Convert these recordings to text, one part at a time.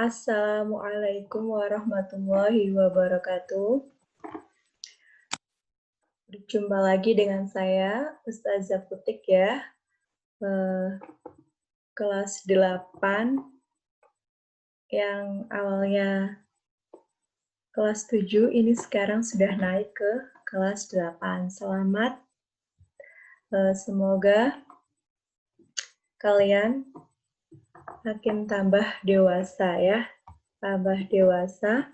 Assalamualaikum warahmatullahi wabarakatuh. Berjumpa lagi dengan saya, Ustazah Putik ya. Kelas 8 yang awalnya kelas 7 ini sekarang sudah naik ke kelas 8. Selamat. Semoga kalian makin tambah dewasa ya. Tambah dewasa.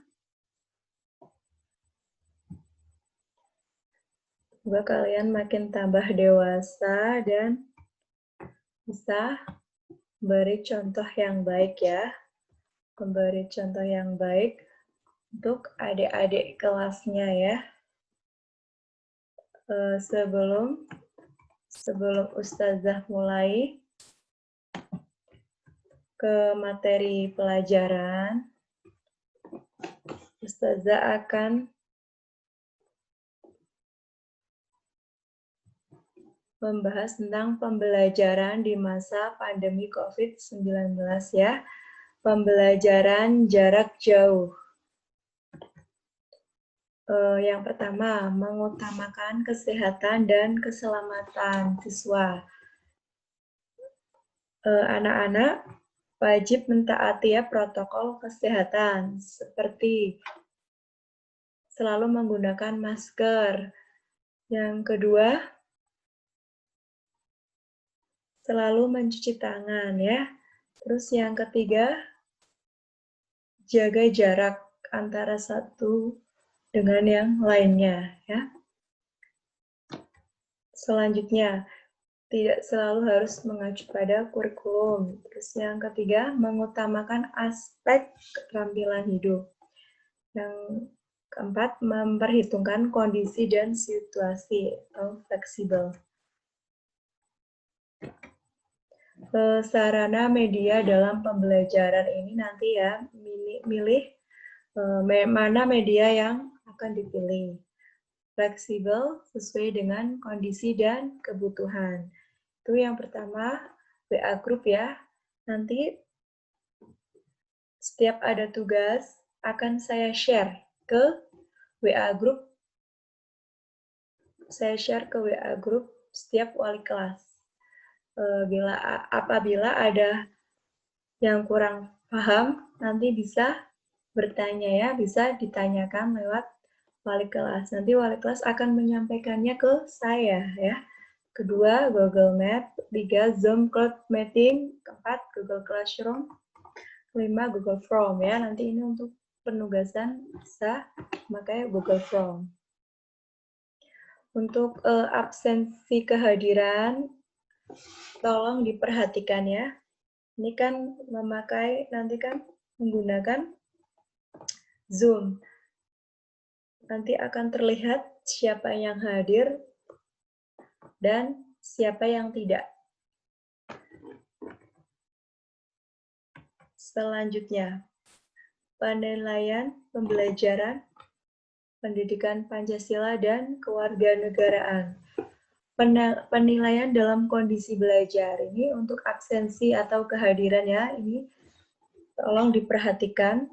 Semoga kalian makin tambah dewasa dan bisa memberi contoh yang baik ya. Memberi contoh yang baik untuk adik-adik kelasnya ya. Sebelum Ustazah mulai ke materi pelajaran, Ustazah akan membahas tentang pembelajaran di masa pandemi COVID-19 ya. Pembelajaran jarak jauh. Yang pertama, mengutamakan kesehatan dan keselamatan siswa. Anak-anak wajib mentaati ya protokol kesehatan, seperti selalu menggunakan masker. Yang kedua, selalu mencuci tangan ya. Terus yang ketiga, jaga jarak antara satu dengan yang lainnya ya. Selanjutnya, tidak selalu harus mengacu pada kurikulum. Terus yang ketiga, mengutamakan aspek keterampilan hidup. Yang keempat, memperhitungkan kondisi dan situasi atau fleksibel. Sarana media dalam pembelajaran ini nanti ya, milih mana media yang akan dipilih. Fleksibel sesuai dengan kondisi dan kebutuhan. Itu yang pertama, WA group ya. Nanti setiap ada tugas akan saya share ke WA group. Saya share ke WA group setiap wali kelas. Apabila ada yang kurang paham, nanti bisa bertanya ya, bisa ditanyakan lewat wali kelas. Nanti wali kelas akan menyampaikannya ke saya ya. Kedua, Google Map. Tiga, Zoom Cloud Meeting. Keempat, Google Classroom. Kelima, Google Form ya. Nanti ini untuk penugasan bisa pakai Google Form. Untuk absensi kehadiran, tolong diperhatikan ya. Ini kan nanti kan menggunakan Zoom. Nanti akan terlihat siapa yang hadir dan siapa yang tidak. Selanjutnya, penilaian pembelajaran pendidikan Pancasila dan kewarganegaraan. Penilaian dalam kondisi belajar ini untuk absensi atau kehadiran ya, ini tolong diperhatikan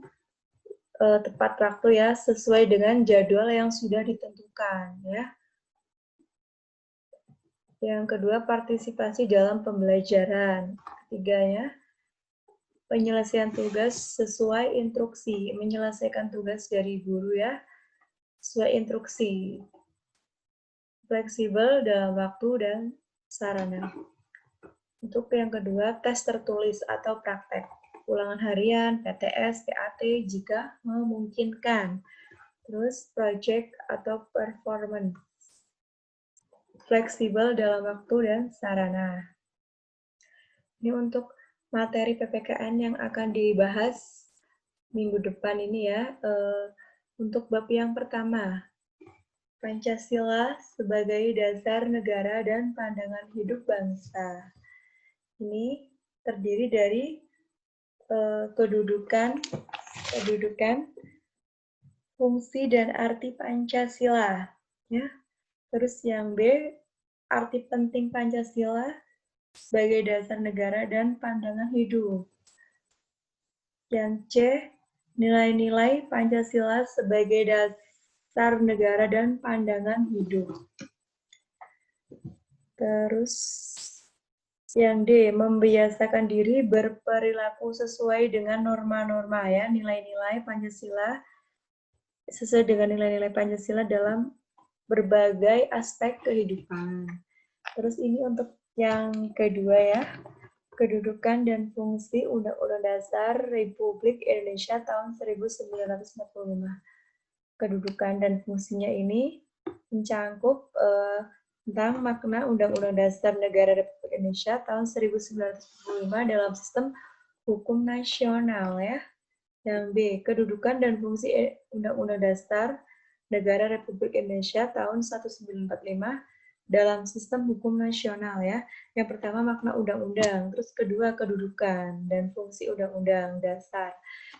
tepat waktu ya, sesuai dengan jadwal yang sudah ditentukan ya. Yang kedua, partisipasi dalam pembelajaran. Ketiganya, penyelesaian tugas sesuai instruksi, menyelesaikan tugas dari guru ya, sesuai instruksi. Fleksibel dalam waktu dan sarana. Untuk yang kedua, tes tertulis atau praktek. Ulangan harian, PTS, PAT jika memungkinkan. Terus project atau performance. Fleksibel dalam waktu dan sarana. Ini untuk materi PPKN yang akan dibahas minggu depan ini ya. Untuk bab yang pertama, Pancasila sebagai dasar negara dan pandangan hidup bangsa. Ini terdiri dari kedudukan, fungsi dan arti Pancasila. Ya. Terus yang B, arti penting Pancasila sebagai dasar negara dan pandangan hidup. Yang C, nilai-nilai Pancasila sebagai dasar negara dan pandangan hidup. Terus yang D, membiasakan diri berperilaku sesuai dengan norma-norma ya, nilai-nilai Pancasila, sesuai dengan nilai-nilai Pancasila dalam berbagai aspek kehidupan. Terus ini untuk yang kedua ya, kedudukan dan fungsi Undang-Undang Dasar Republik Indonesia tahun 1945. Kedudukan dan fungsinya ini mencangkup tentang makna Undang-Undang Dasar Negara Republik Indonesia tahun 1945 dalam sistem hukum nasional ya. Yang B, kedudukan dan fungsi Undang-Undang Dasar Negara Republik Indonesia tahun 1945 dalam sistem hukum nasional ya. Yang pertama makna undang-undang, terus kedua kedudukan dan fungsi undang-undang dasar.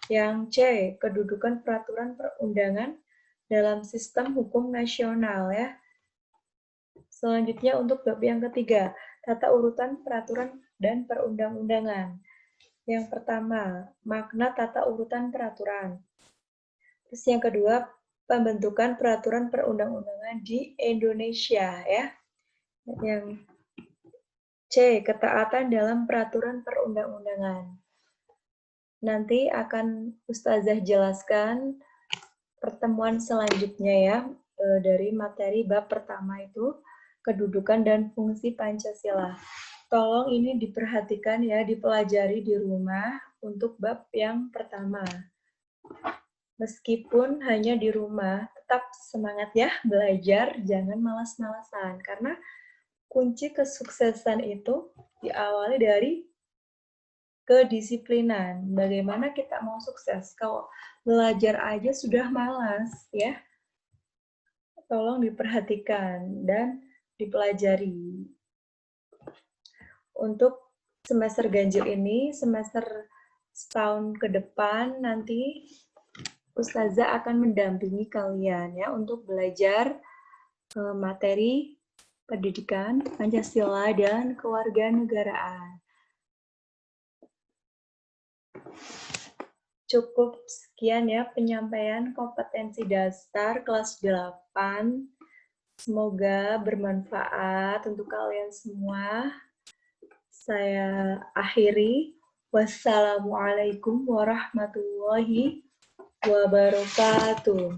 Yang C, kedudukan peraturan perundangan dalam sistem hukum nasional ya. Selanjutnya untuk bab yang ketiga, tata urutan peraturan dan perundang-undangan. Yang pertama, makna tata urutan peraturan. Terus yang kedua, pembentukan peraturan perundang-undangan di Indonesia ya. Yang C, ketaatan dalam peraturan perundang-undangan. Nanti akan Ustazah jelaskan pertemuan selanjutnya ya, dari materi bab pertama itu, kedudukan dan fungsi Pancasila. Tolong ini diperhatikan ya, dipelajari di rumah untuk bab yang pertama. Meskipun hanya di rumah, tetap semangat ya belajar, jangan malas-malasan. Karena kunci kesuksesan itu diawali dari kedisiplinan. Bagaimana kita mau sukses? Kalau belajar aja sudah malas ya, tolong diperhatikan dan dipelajari. Untuk semester ganjil ini, semester setahun ke depan nanti Ustazah akan mendampingi kalian ya untuk belajar materi pendidikan Pancasila dan kewarganegaraan. Cukup sekian ya penyampaian kompetensi dasar kelas 8. Semoga bermanfaat untuk kalian semua. Saya akhiri. Wassalamualaikum warahmatullahi wabarakatuh.